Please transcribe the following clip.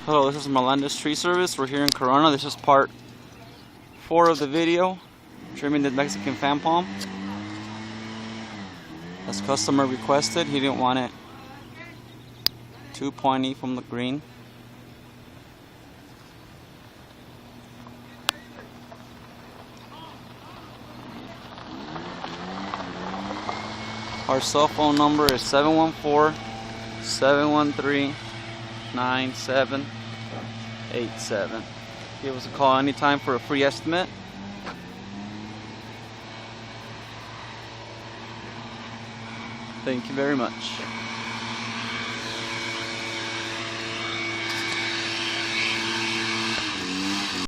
Hello, this is Melendez Tree Service. We're here in Corona. This is part 4 of the video, trimming the Mexican fan palm. As customer requested, he didn't want it too pointy from the green. Our cell phone number is 714-713-9787. Give us a call anytime for a free estimate. Thank you very much.